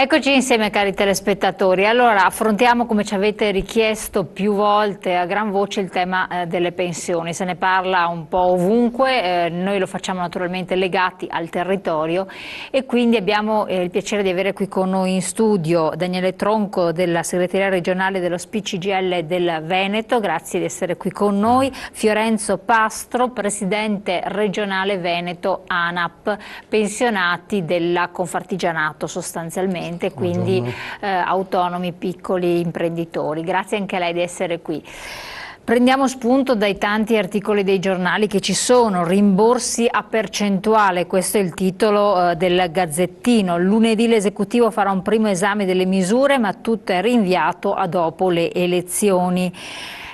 Eccoci insieme cari telespettatori. Allora affrontiamo, come ci avete richiesto più volte a gran voce, il tema delle pensioni. Se ne parla un po' ovunque, noi lo facciamo naturalmente legati al territorio e quindi abbiamo il piacere di avere qui con noi in studio Daniele Tronco della segreteria regionale dello SPI-CGIL del Veneto, grazie di essere qui con noi, Fiorenzo Pastro, presidente regionale Veneto ANAP, pensionati della Confartigianato sostanzialmente, quindi autonomi, piccoli imprenditori. Grazie anche a lei di essere qui. Prendiamo spunto dai tanti articoli dei giornali che ci sono, rimborsi a percentuale, questo è il titolo del Gazzettino. Lunedì l'esecutivo farà un primo esame delle misure, ma tutto è rinviato a dopo le elezioni.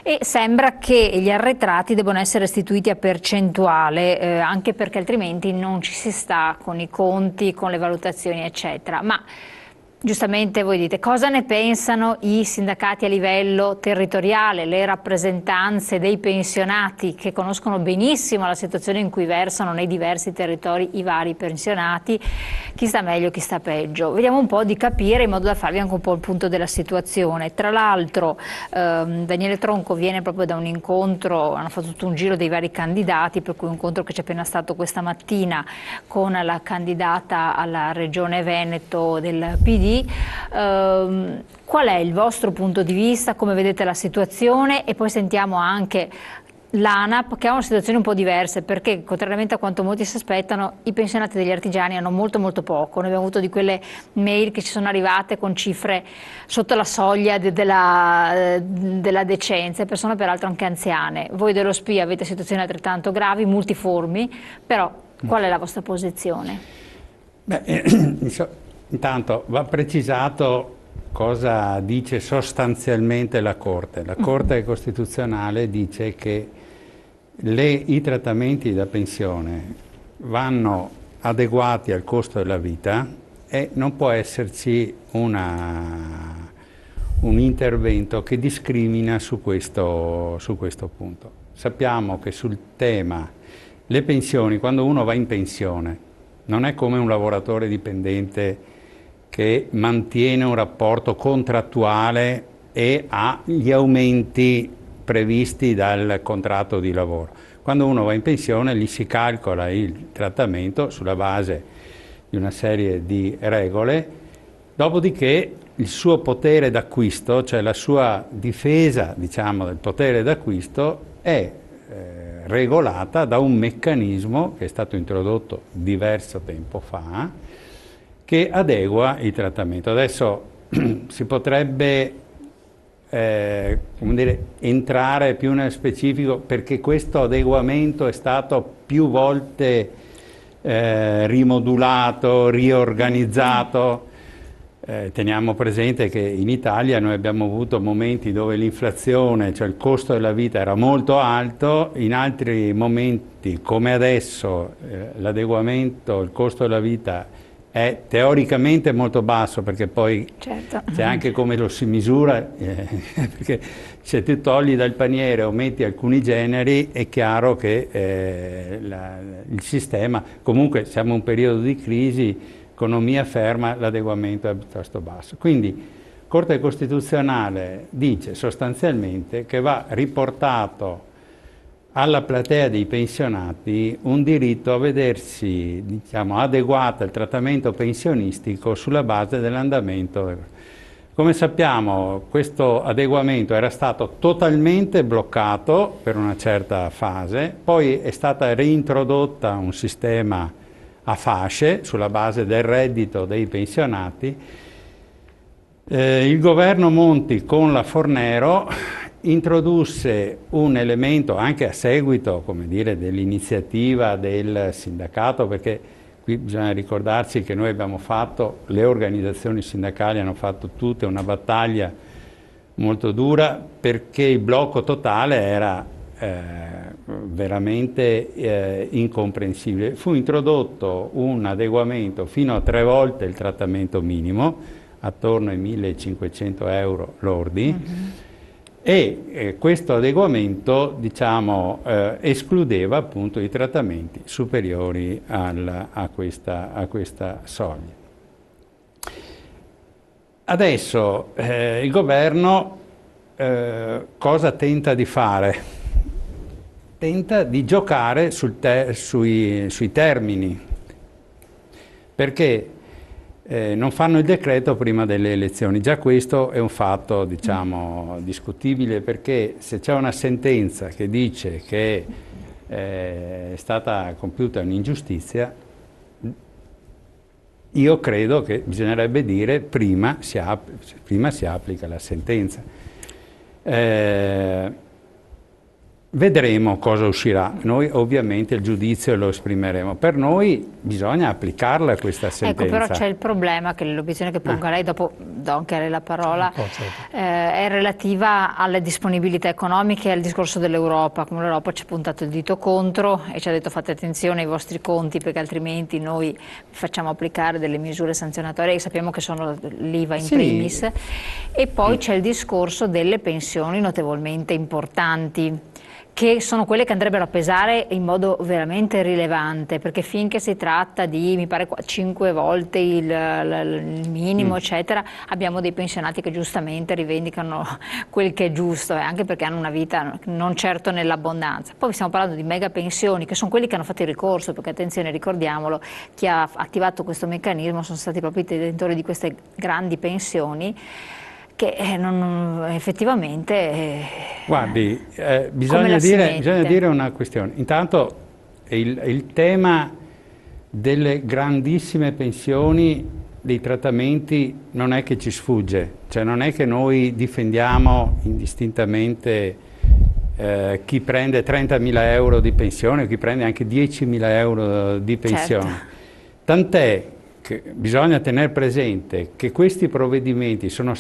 E sembra che gli arretrati debbano essere restituiti a percentuale, anche perché altrimenti non ci si sta con i conti, con le valutazioni eccetera. Ma giustamente voi dite, cosa ne pensano i sindacati a livello territoriale, le rappresentanze dei pensionati che conoscono benissimo la situazione in cui versano nei diversi territori i vari pensionati, chi sta meglio, chi sta peggio. Vediamo un po' di capire in modo da farvi anche un po' il punto della situazione. Tra l'altro Daniele Tronco viene proprio da un incontro, hanno fatto tutto un giro dei vari candidati, per cui un incontro che c'è appena stato questa mattina con la candidata alla Regione Veneto del PD. Qual è il vostro punto di vista, come vedete la situazione, e poi sentiamo anche l'ANAP che ha una situazione un po' diversa, perché contrariamente a quanto molti si aspettano i pensionati degli artigiani hanno molto poco. Noi abbiamo avuto di quelle mail che ci sono arrivate con cifre sotto la soglia della decenza, persone peraltro anche anziane. Voi dello SPI avete situazioni altrettanto gravi, multiformi, però qual è la vostra posizione? Intanto va precisato cosa dice sostanzialmente la Corte. La Corte Costituzionale dice che i trattamenti da pensione vanno adeguati al costo della vita e non può esserci un intervento che discrimina su questo punto. Sappiamo che sul tema le pensioni, quando uno va in pensione, non è come un lavoratore dipendente che mantiene un rapporto contrattuale e ha gli aumenti previsti dal contratto di lavoro. Quando uno va in pensione gli si calcola il trattamento sulla base di una serie di regole, dopodiché il suo potere d'acquisto, cioè la sua difesa, diciamo, del potere d'acquisto è regolata da un meccanismo che è stato introdotto diverso tempo fa, che adegua il trattamento. Adesso si potrebbe come dire, entrare più nello specifico, perché questo adeguamento è stato più volte rimodulato, riorganizzato. Teniamo presente che in Italia noi abbiamo avuto momenti dove l'inflazione, cioè il costo della vita, era molto alto, in altri momenti come adesso l'adeguamento, il costo della vita è teoricamente molto basso, perché poi c'è anche come lo si misura, perché se tu togli dal paniere o metti alcuni generi è chiaro che il sistema, comunque siamo in un periodo di crisi, economia ferma, l'adeguamento è piuttosto basso. Quindi Corte Costituzionale dice sostanzialmente che va riportato alla platea dei pensionati un diritto a vedersi, diciamo, adeguato al trattamento pensionistico sulla base dell'andamento. Come sappiamo, questo adeguamento era stato totalmente bloccato per una certa fase, poi è stata reintrodotta un sistema a fasce sulla base del reddito dei pensionati. Il governo Monti con la Fornero introdusse un elemento, anche a seguito, come dire, dell'iniziativa del sindacato, perché qui bisogna ricordarsi che noi abbiamo fatto, le organizzazioni sindacali hanno fatto tutte una battaglia molto dura, perché il blocco totale era veramente incomprensibile. Fu introdotto un adeguamento fino a 3 volte il trattamento minimo, attorno ai 1.500 euro lordi, e questo adeguamento, diciamo, escludeva appunto i trattamenti superiori a questa soglia. Adesso il governo cosa tenta di fare? Tenta di giocare sui termini, perché non fanno il decreto prima delle elezioni. Già questo è un fatto, diciamo, discutibile, perché se c'è una sentenza che dice che è stata compiuta un'ingiustizia, io credo che bisognerebbe dire prima si applica la sentenza. Vedremo cosa uscirà. Noi ovviamente il giudizio lo esprimeremo. Per noi bisogna applicarla questa sentenza. Ecco, però c'è il problema, che l'obiezione che ponga lei, dopo do anche a lei la parola, è relativa alle disponibilità economiche e al discorso dell'Europa. Come l'Europa ci ha puntato il dito contro e ci ha detto fate attenzione ai vostri conti, perché altrimenti noi facciamo applicare delle misure sanzionatorie che sappiamo che sono l'IVA in primis. E poi c'è il discorso delle pensioni notevolmente importanti, che sono quelle che andrebbero a pesare in modo veramente rilevante, perché finché si tratta di, mi pare, 5 volte il minimo, eccetera, abbiamo dei pensionati che giustamente rivendicano quel che è giusto, anche perché hanno una vita non certo nell'abbondanza. Poi stiamo parlando di mega pensioni, che sono quelli che hanno fatto il ricorso, perché attenzione, ricordiamolo, chi ha attivato questo meccanismo sono stati proprio i detentori di queste grandi pensioni, che effettivamente... Guardi, bisogna dire una questione. Intanto il tema delle grandissime pensioni, dei trattamenti, non è che ci sfugge. Cioè non è che noi difendiamo indistintamente chi prende 30.000 euro di pensione o chi prende anche 10.000 euro di pensione. Certo. Tant'è che bisogna tenere presente che questi provvedimenti sono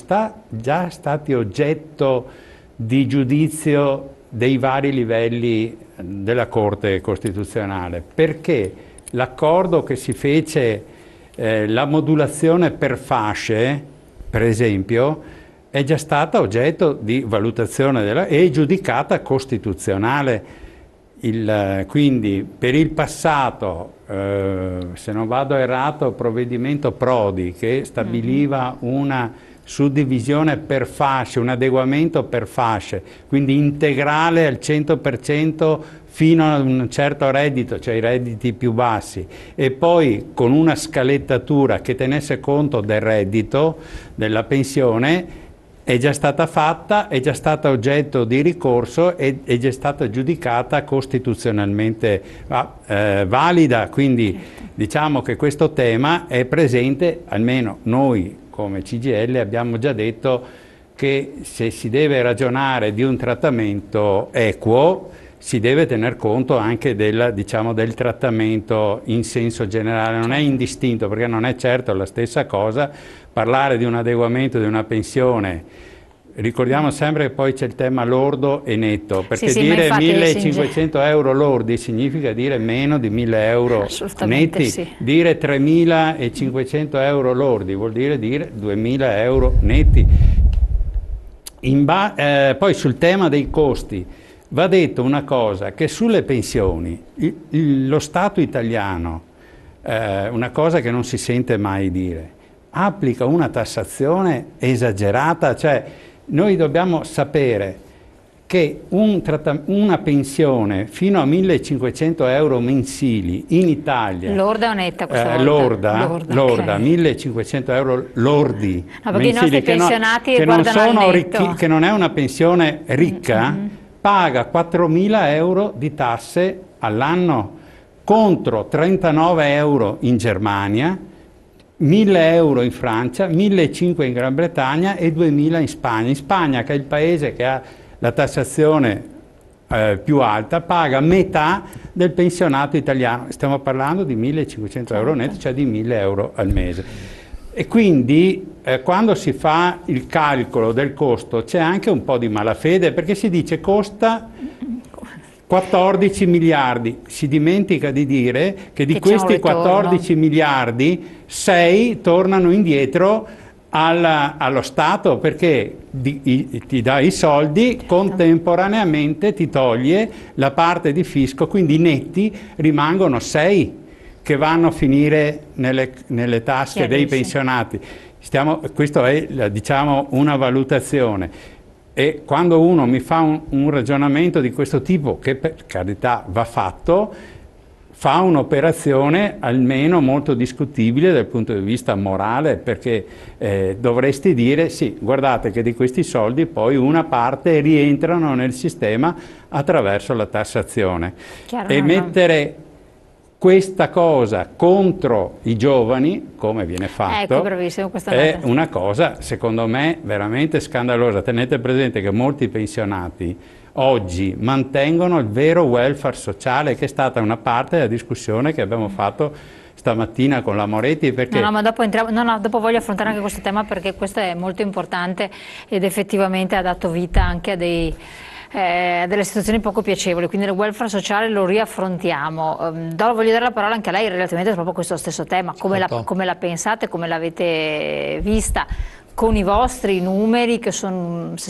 già stati oggetto di giudizio dei vari livelli della Corte Costituzionale, perché l'accordo che si fece, la modulazione per fasce, per esempio, è già stata oggetto di valutazione e giudicata costituzionale. Quindi per il passato, se non vado errato, il provvedimento Prodi che stabiliva una suddivisione per fasce, un adeguamento per fasce, quindi integrale al 100% fino a un certo reddito, cioè i redditi più bassi, e poi con una scalettatura che tenesse conto del reddito, della pensione, è già stata fatta, è già stata oggetto di ricorso e è già stata giudicata costituzionalmente valida, quindi diciamo che questo tema è presente, almeno noi come CGIL abbiamo già detto che se si deve ragionare di un trattamento equo si deve tener conto anche del trattamento in senso generale, non è indistinto, perché non è certo la stessa cosa parlare di un adeguamento di una pensione. Ricordiamo sempre che poi c'è il tema lordo e netto, perché dire 1.500 euro lordi significa dire meno di 1.000 euro netti, dire 3.500 euro lordi vuol dire 2.000 euro netti. Poi sul tema dei costi va detto una cosa, che sulle pensioni lo Stato italiano, una cosa che non si sente mai dire, applica una tassazione esagerata, cioè noi dobbiamo sapere che una pensione fino a 1.500 euro mensili in Italia... Lorda o netta questa volta? Lorda, okay. 1.500 euro lordi no, perché mensili, i nostri pensionati che non è una pensione ricca, paga 4.000 euro di tasse all'anno contro 39 euro in Germania, 1.000 euro in Francia, 1.500 in Gran Bretagna e 2.000 in Spagna. In Spagna, che è il paese che ha la tassazione più alta, paga metà del pensionato italiano. Stiamo parlando di 1.500 euro netto, cioè di 1.000 euro al mese. E quindi quando si fa il calcolo del costo c'è anche un po' di malafede, perché si dice costa 14 miliardi, si dimentica di dire che di questi 14 miliardi 6 tornano indietro allo Stato, perché ti dà i soldi, contemporaneamente ti toglie la parte di fisco, quindi i netti rimangono 6. che vanno a finire nelle tasche dei pensionati. Questo è, diciamo, una valutazione. E quando uno mi fa un ragionamento di questo tipo, che per carità va fatto, fa un'operazione almeno molto discutibile dal punto di vista morale, perché dovresti dire sì, guardate che di questi soldi poi una parte rientrano nel sistema attraverso la tassazione. E mettere questa cosa contro i giovani, come viene fatto, è una cosa secondo me veramente scandalosa. Tenete presente che molti pensionati oggi mantengono il vero welfare sociale, che è stata una parte della discussione che abbiamo fatto stamattina con la Moretti. Perché... ma dopo voglio affrontare anche questo tema, perché questo è molto importante ed effettivamente ha dato vita anche a delle situazioni poco piacevoli, quindi il welfare sociale lo riaffrontiamo. Voglio dare la parola anche a lei relativamente proprio a questo stesso tema, come la pensate, come l'avete vista con i vostri numeri, che sono i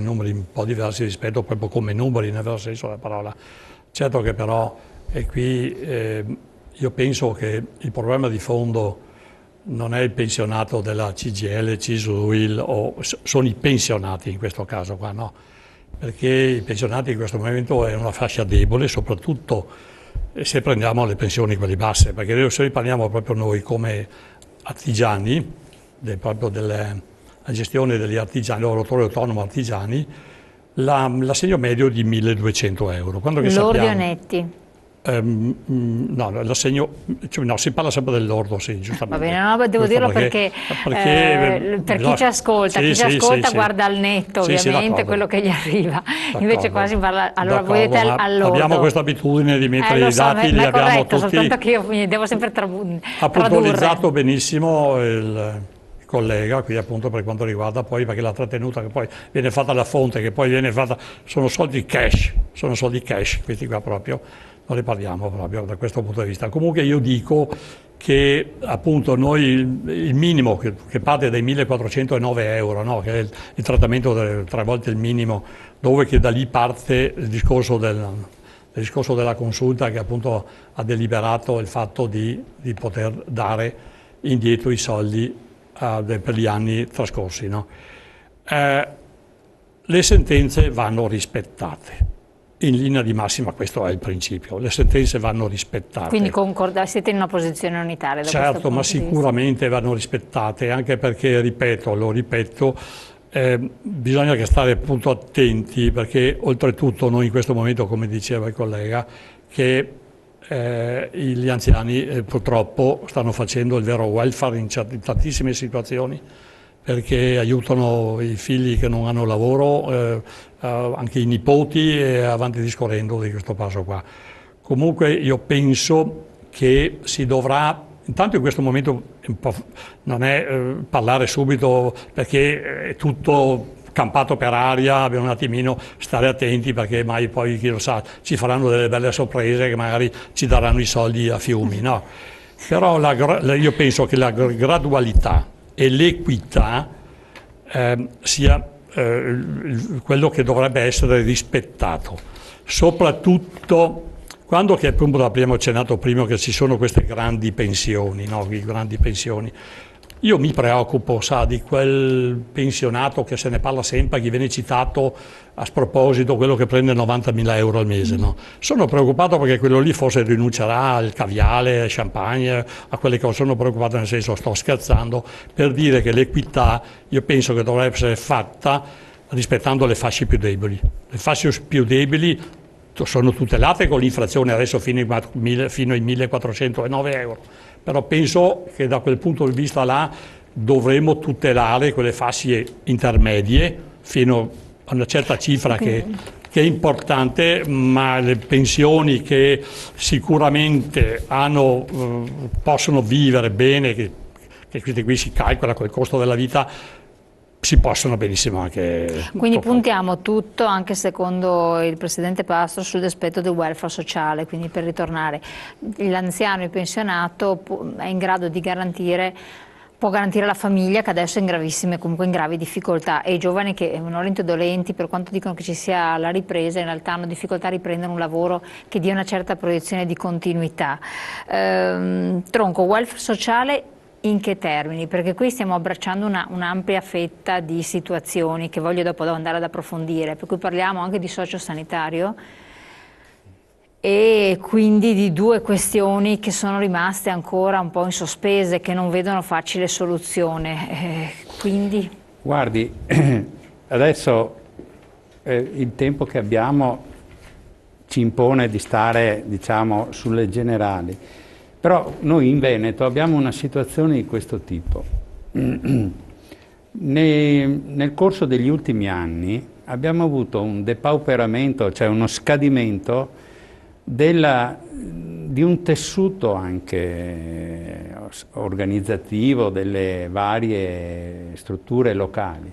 numeri un po' diversi rispetto proprio come numeri nel vero senso della parola. Certo che però qui io penso che il problema di fondo non è il pensionato della CGIL, CISL, UIL, sono i pensionati in questo caso qua, no? Perché i pensionati in questo momento è una fascia debole, soprattutto se prendiamo le pensioni quelle basse, perché se parliamo proprio noi come artigiani, proprio della gestione degli artigiani, lavoratori autonomi artigiani, l'assegno medio è di 1.200 euro. Lordi o netti? No, l'assegno, no, si parla sempre dell'ordo, sì, giustamente. Va bene, no, devo dirlo perché per chi ci ascolta, guarda al netto, ovviamente, quello che gli arriva. Invece qua si parla, allora voi dite all'ordo. Abbiamo questa abitudine di mettere i dati, li abbiamo tutti. Soltanto che io mi devo sempre tradurre. Ha puntualizzato benissimo il collega qui, appunto, per quanto riguarda poi, perché la trattenuta che poi viene fatta alla fonte, che poi viene fatta, sono soldi cash, questi qua proprio. Non ne parliamo proprio da questo punto di vista. Comunque io dico che appunto noi il minimo che parte dai 1.409 euro, no? Che è il trattamento 3 volte il minimo, dove che da lì parte il discorso della consulta, che appunto ha deliberato il fatto di poter dare indietro i soldi per gli anni trascorsi, no? Le sentenze vanno rispettate. In linea di massima questo è il principio, le sentenze vanno rispettate. Quindi siete in una posizione unitaria da questo punto ma sicuramente vanno rispettate, anche perché, lo ripeto, bisogna che stare appunto attenti, perché oltretutto noi in questo momento, come diceva il collega, che gli anziani purtroppo stanno facendo il vero welfare in tantissime situazioni, perché aiutano i figli che non hanno lavoro, anche i nipoti, e avanti discorrendo di questo passo qua. Comunque io penso che si dovrà, intanto in questo momento non è parlare subito, perché è tutto campato per aria, dobbiamo un attimino stare attenti, perché mai poi, chi lo sa, ci faranno delle belle sorprese che magari ci daranno i soldi a fiumi, no? Però io penso che la gradualità e l'equità sia quello che dovrebbe essere rispettato, soprattutto quando, che appunto abbiamo accennato prima, che ci sono queste grandi pensioni, no? Grandi pensioni. Io mi preoccupo, sa, di quel pensionato che se ne parla sempre, che viene citato a sproposito, quello che prende 90.000 euro al mese, no? Sono preoccupato perché quello lì forse rinuncerà al caviale, al champagne, a quelle cose. Sono preoccupato, nel senso, sto scherzando, per dire che l'equità io penso che dovrebbe essere fatta rispettando le fasce più deboli. Le fasce più deboli sono tutelate con l'inflazione adesso fino ai 1.409 euro. Però penso che da quel punto di vista là dovremo tutelare quelle fasce intermedie fino a una certa cifra che è importante, ma le pensioni che sicuramente possono vivere bene, che queste qui si calcola col costo della vita, si possono benissimo anche... Quindi puntiamo tutto, anche secondo il Presidente Pastro, sull'aspetto del welfare sociale, quindi per ritornare, l'anziano, il pensionato è in grado di garantire può garantire la famiglia che adesso è in gravissime, comunque in gravi difficoltà, e i giovani che non dolenti, per quanto dicono che ci sia la ripresa, in realtà hanno difficoltà a riprendere un lavoro che dia una certa proiezione di continuità. Tronco, welfare sociale in che termini? Perché qui stiamo abbracciando un'ampia fetta di situazioni che voglio dopo andare ad approfondire, per cui parliamo anche di sociosanitario e quindi di due questioni che sono rimaste ancora un po' in sospese, che non vedono facile soluzione. Quindi... Guardi, adesso il tempo che abbiamo ci impone di stare, diciamo, sulle generali, però noi in Veneto abbiamo una situazione di questo tipo. Nel corso degli ultimi anni abbiamo avuto un depauperamento, cioè uno scadimento di un tessuto anche organizzativo delle varie strutture locali,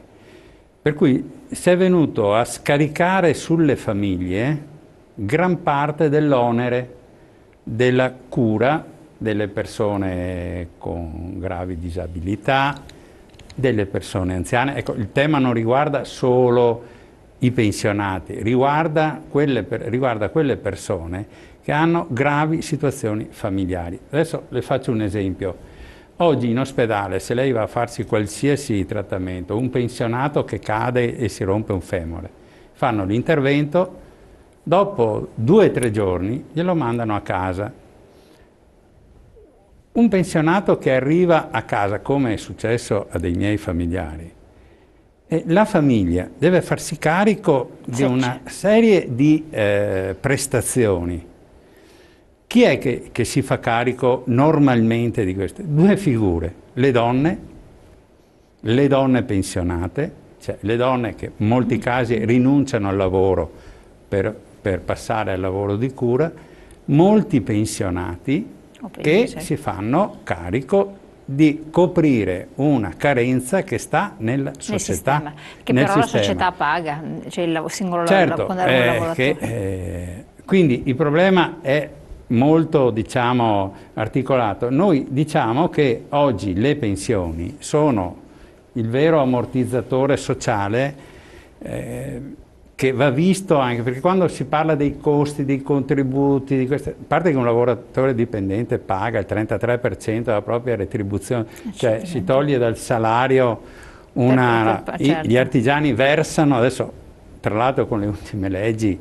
per cui si è venuto a scaricare sulle famiglie gran parte dell'onere della cura delle persone con gravi disabilità, delle persone anziane. Ecco, il tema non riguarda solo i pensionati, riguarda quelle persone che hanno gravi situazioni familiari. Adesso le faccio un esempio. Oggi in ospedale, se lei va a farsi qualsiasi trattamento, un pensionato che cade e si rompe un femore, fanno l'intervento, dopo 2 o 3 giorni glielo mandano a casa. Un pensionato che arriva a casa, come è successo a dei miei familiari, e la famiglia deve farsi carico di una serie di prestazioni. Chi è che si fa carico normalmente di queste? 2 figure, le donne pensionate, cioè le donne che in molti casi rinunciano al lavoro per passare al lavoro di cura, molti pensionati che si fanno carico di coprire una carenza che sta nella società. Che però la società paga, cioè il singolo lavoratore. Quindi il problema è molto, diciamo, articolato. Noi diciamo che oggi le pensioni sono il vero ammortizzatore sociale che va visto anche, perché quando si parla dei costi, dei contributi, a parte che un lavoratore dipendente paga il 33% della propria retribuzione, cioè si toglie dal salario gli artigiani versano, adesso tra l'altro con le ultime leggi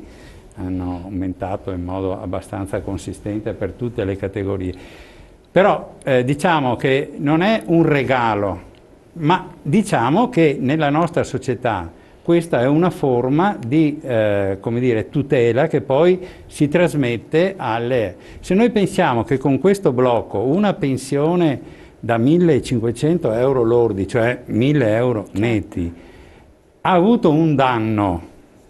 hanno aumentato in modo abbastanza consistente per tutte le categorie, però diciamo che non è un regalo, ma diciamo che nella nostra società questa è una forma di come dire, tutela che poi si trasmette alle... Se noi pensiamo che con questo blocco una pensione da 1.500 euro lordi, cioè 1.000 euro netti, ha avuto un danno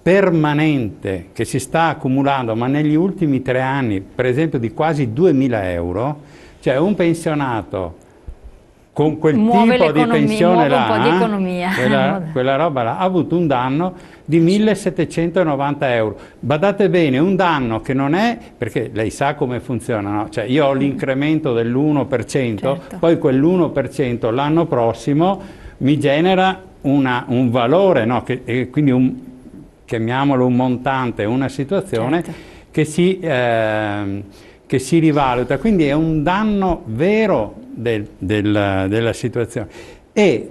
permanente che si sta accumulando, ma negli ultimi 3 anni, per esempio, di quasi 2.000 euro, cioè un pensionato con quel tipo di pensione là, quella roba là, ha avuto un danno di 1.790 euro. Badate bene, un danno che non è, perché lei sa come funziona, no? Cioè io ho l'incremento dell'1%, certo. Poi quell'1% l'anno prossimo mi genera un valore, no? Quindi chiamiamolo un montante, una situazione, certo, che si rivaluta, quindi è un danno vero della situazione, e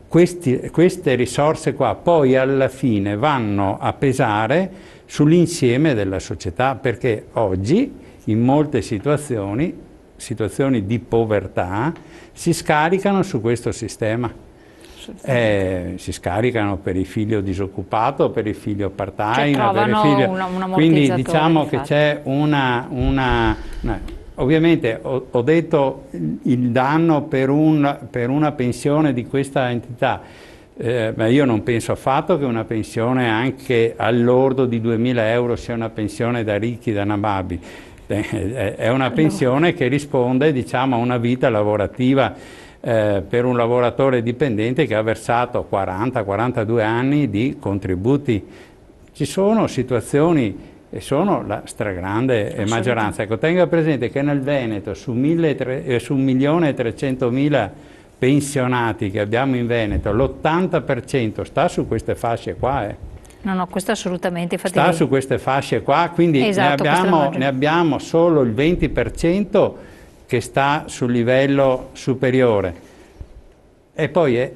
queste risorse qua poi alla fine vanno a pesare sull'insieme della società, perché oggi in molte situazioni di povertà si scaricano su questo sistema. Si scaricano per il figlio disoccupato, per il figlio part-time, quindi diciamo che c'è ovviamente ho detto il danno per una pensione di questa entità, ma io non penso affatto che una pensione anche all'ordo di 2.000 euro sia una pensione da ricchi, da nababi. È una pensione che risponde, diciamo, a una vita lavorativa per un lavoratore dipendente che ha versato 40-42 anni di contributi. Ci sono situazioni, e sono la stragrande maggioranza. Ecco, tenga presente che nel Veneto su 1.300.000 pensionati che abbiamo in Veneto, l'80% sta su queste fasce qua. No, questo assolutamente. Infatti sta su queste fasce qua, quindi esatto, ne abbiamo solo il 20% che sta sul livello superiore. E poi,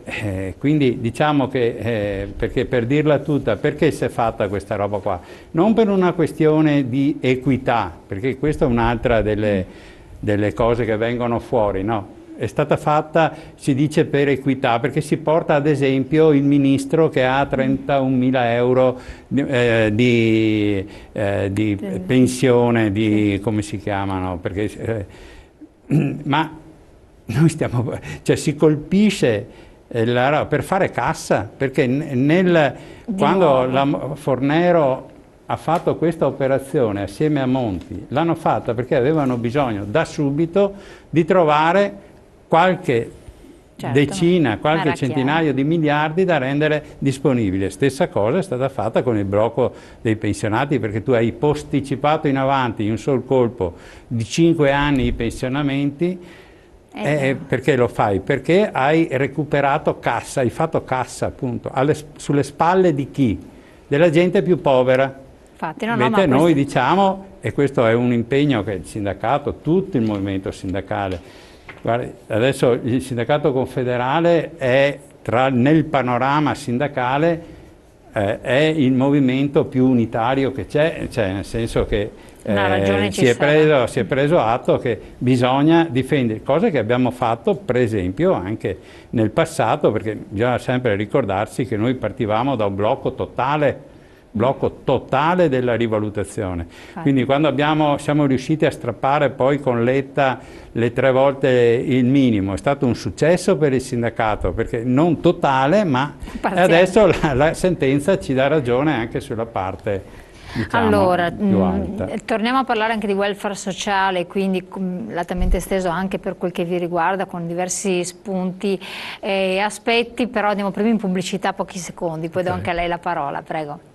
quindi diciamo che, perché per dirla tutta, perché si è fatta questa roba qua? Non per una questione di equità, perché questa è un'altra delle cose che vengono fuori, no? È stata fatta, si dice, per equità, perché si porta ad esempio il ministro che ha 31.000 euro di pensione, come si chiamano? Perché, ma noi stiamo, cioè si colpisce per fare cassa, perché quando la Fornero ha fatto questa operazione assieme a Monti, l'hanno fatta perché avevano bisogno da subito di trovare qualche decina, qualche centinaio di miliardi da rendere disponibile. Stessa cosa è stata fatta con il blocco dei pensionati, perché tu hai posticipato in avanti in un sol colpo di 5 anni i pensionamenti. Perché lo fai? Perché hai recuperato cassa, hai fatto cassa appunto, sulle spalle di chi? Della gente più povera. Infatti, Mentre noi diciamo, e questo è un impegno che il sindacato, tutto il movimento sindacale, guarda, adesso il sindacato confederale è nel panorama sindacale è il movimento più unitario che c'è, cioè nel senso che si è preso atto che bisogna difendere, cose che abbiamo fatto per esempio anche nel passato, perché bisogna sempre ricordarsi che noi partivamo da un blocco totale della rivalutazione. Quindi quando siamo riusciti a strappare poi con Letta le 3 volte il minimo, è stato un successo per il sindacato, perché non totale, ma adesso la sentenza ci dà ragione anche sulla parte, diciamo, allora, più alta. Torniamo a parlare anche di welfare sociale, quindi latamente esteso anche per quel che vi riguarda, con diversi spunti e aspetti, però andiamo prima in pubblicità, pochi secondi, poi do anche a lei la parola, prego.